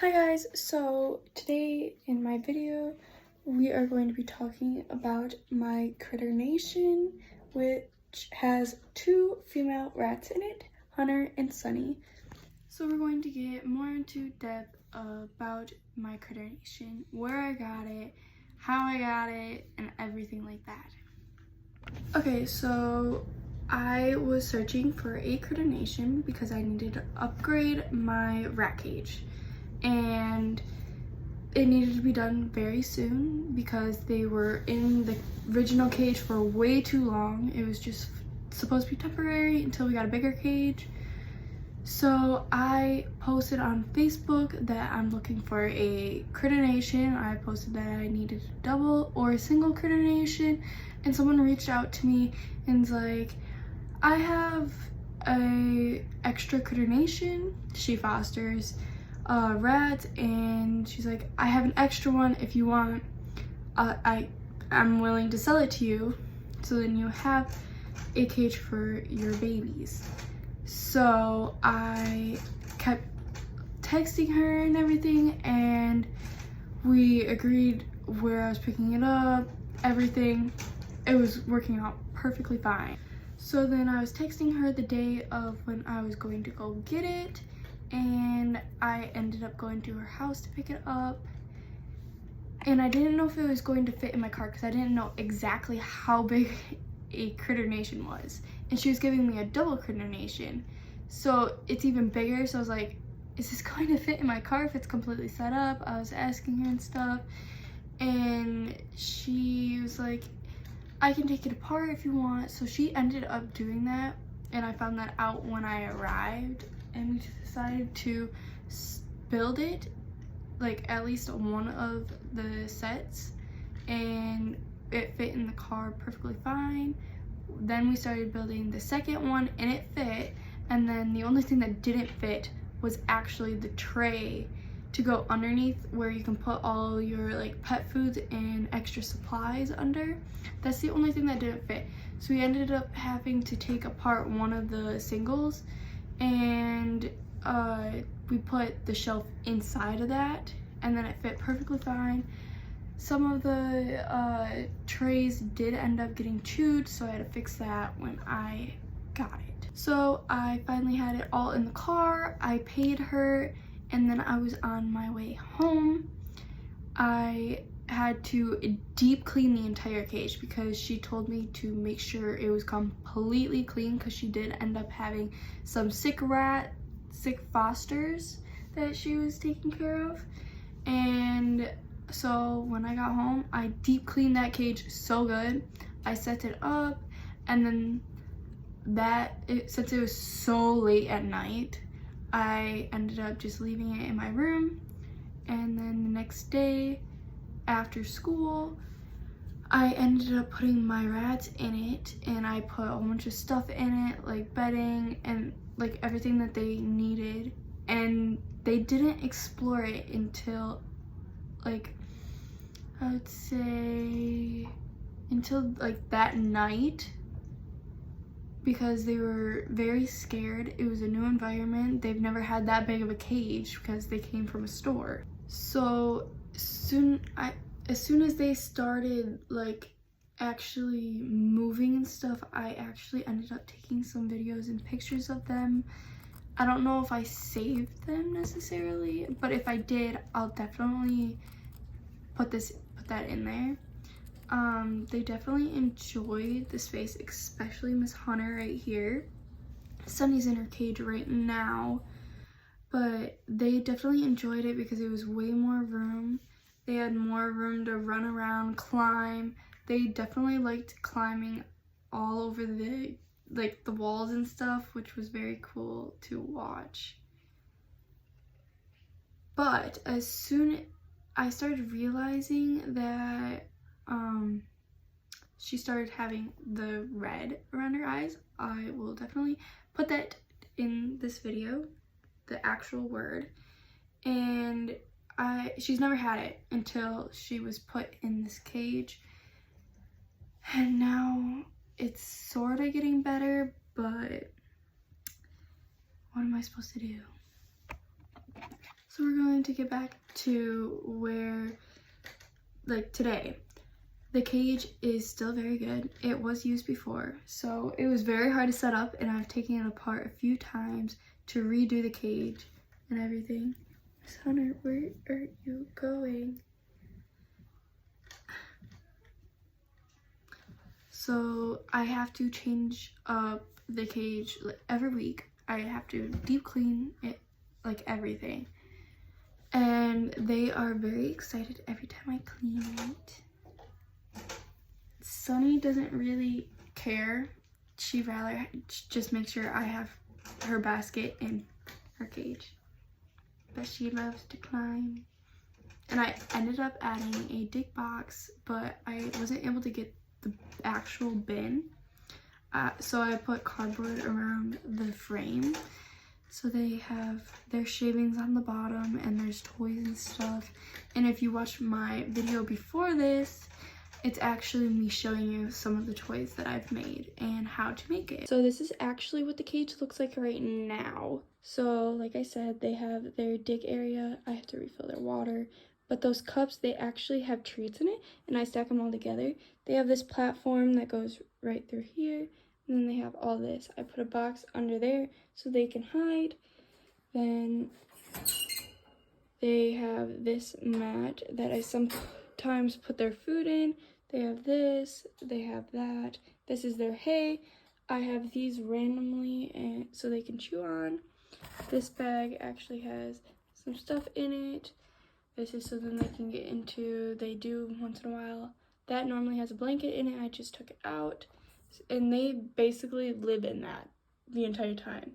Hi guys, so today in my video we are going to be talking about my Critter Nation, which has two female rats in it, Hunter and Sunny. So we're going to get more into depth about my Critter Nation, where I got it, how I got it, and everything like that. Okay, so I was searching for a Critter Nation because I needed to upgrade my rat cage. And it needed to be done very soon because they were in the original cage for way too long. It was just supposed to be temporary until we got a bigger cage. So I posted on Facebook that I'm looking for a Critter Nation. I posted that I needed a double or a single Critter Nation, and someone reached out to me and was like, I have a extra Critter Nation. She fosters rats, and she's like, I have an extra one if you want. I'm willing to sell it to you, so then you have a cage for your babies. So I kept texting her and everything, and we agreed where I was picking it up, everything. It was working out perfectly fine. So then I was texting her the day of when I was going to go get it, and I ended up going to her house to pick it up, and I didn't know if it was going to fit in my car because I didn't know exactly how big a Critter Nation was, and she was giving me a double Critter Nation, so it's even bigger. So I was like, is this going to fit in my car if it's completely set up? I was asking her and stuff, and she was like, I can take it apart if you want. So she ended up doing that, and I found that out when I arrived, and we decided to build it, like at least one of the sets, and it fit in the car perfectly fine. Then we started building the second one, and it fit, and then the only thing that didn't fit was actually the tray to go underneath where you can put all your like pet foods and extra supplies under. That's the only thing that didn't fit. So we ended up having to take apart one of the singles, and we put the shelf inside of that, and then it fit perfectly fine. Some of the trays did end up getting chewed, so I had to fix that when I got it. So I finally had it all in the car. I paid her, and then I was on my way home. I had to deep clean the entire cage because she told me to make sure it was completely clean, because she did end up having some sick fosters that she was taking care of. And so when I got home, I deep cleaned that cage so good. I set it up, and then since it was so late at night, I ended up just leaving it in my room. And then the next day after school, I ended up putting my rats in it, and I put a whole bunch of stuff in it, like bedding and like everything that they needed. And they didn't explore it until like, I would say until like that night, because they were very scared. It was a new environment. They've never had that big of a cage because they came from a store. So as soon as they started like actually moving and stuff, I actually ended up taking some videos and pictures of them. I don't know if I saved them necessarily, but if I did, I'll definitely put that in there. They definitely enjoyed the space, especially Miss Hunter right here. Sunny's in her cage right now, but they definitely enjoyed it because it was way more room. They had more room to run around, climb. They definitely liked climbing all over the walls and stuff, which was very cool to watch. But as soon I started realizing that she started having the red around her eyes, I will definitely put that in this video, the actual word. And she's never had it until she was put in this cage, and now it's sort of getting better, but what am I supposed to do? So we're going to get back to where, like today, the cage is still very good. It was used before, so it was very hard to set up, and I've taken it apart a few times to redo the cage and everything. Hunter, where are you going? So I have to change up the cage every week. I have to deep clean it, like everything. And they are very excited every time I clean it. Sunny doesn't really care. She'd rather just make sure I have her basket in her cage. But she loves to climb. And I ended up adding a dig box, but I wasn't able to get the actual bin. So I put cardboard around the frame. So they have their shavings on the bottom, and there's toys and stuff. And if you watch my video before this, it's actually me showing you some of the toys that I've made and how to make it. So this is actually what the cage looks like right now. So like I said, they have their dig area. I have to refill their water. But those cups, they actually have treats in it, and I stack them all together. They have this platform that goes right through here, and then they have all this. I put a box under there so they can hide. Then they have this mat that I sometimes put their food in. They have this, they have that. This is their hay. I have these randomly and so they can chew on. This bag actually has some stuff in it. This is so then they can get into, they do once in a while. That normally has a blanket in it. I just took it out. And they basically live in that the entire time.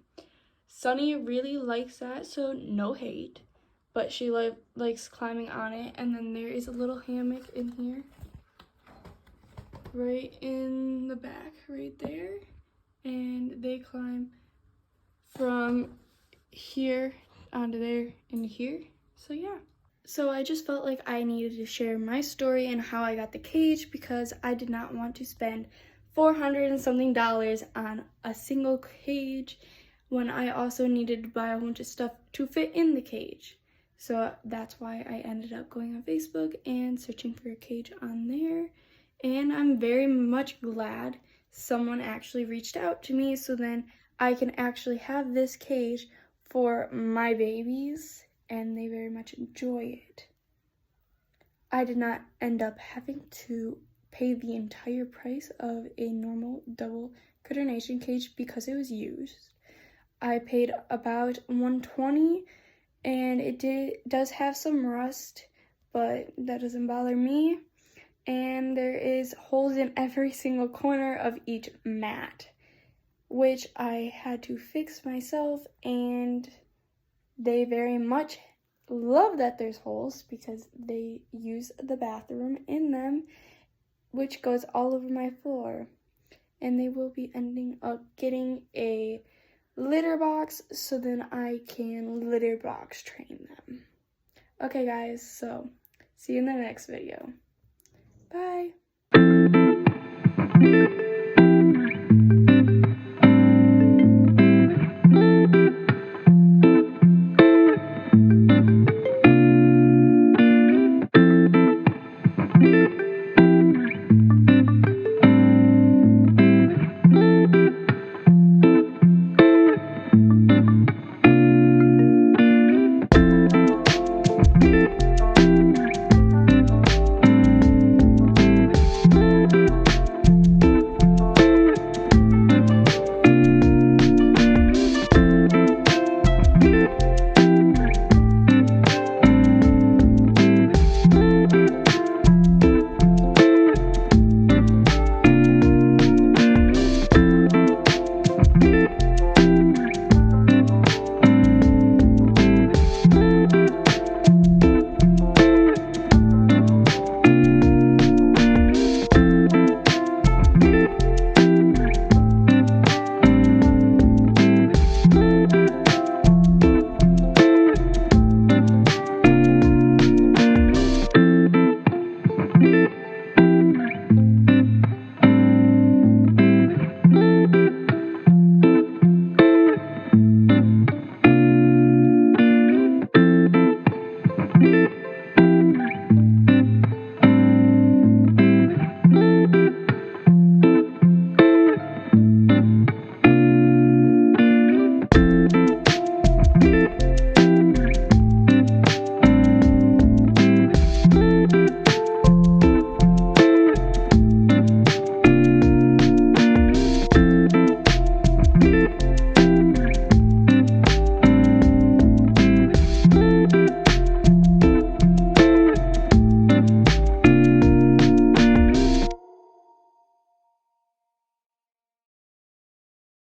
Sunny really likes that, so no hate. But she likes climbing on it. And then there is a little hammock in here. Right in the back, right there. And they climb from here onto there into here. So yeah. So I just felt like I needed to share my story and how I got the cage, because I did not want to spend $400 and something on a single cage when I also needed to buy a bunch of stuff to fit in the cage. So that's why I ended up going on Facebook and searching for a cage on there. And I'm very much glad someone actually reached out to me, so then I can actually have this cage for my babies, and they very much enjoy it. I did not end up having to pay the entire price of a normal double Critter Nation cage because it was used. I paid about $120, and it does have some rust, but that doesn't bother me. And there is holes in every single corner of each mat, which I had to fix myself, and they very much love that there's holes because they use the bathroom in them, which goes all over my floor. And they will be ending up getting a litter box so then I can litter box train them. Okay guys, so see you in the next video. Bye.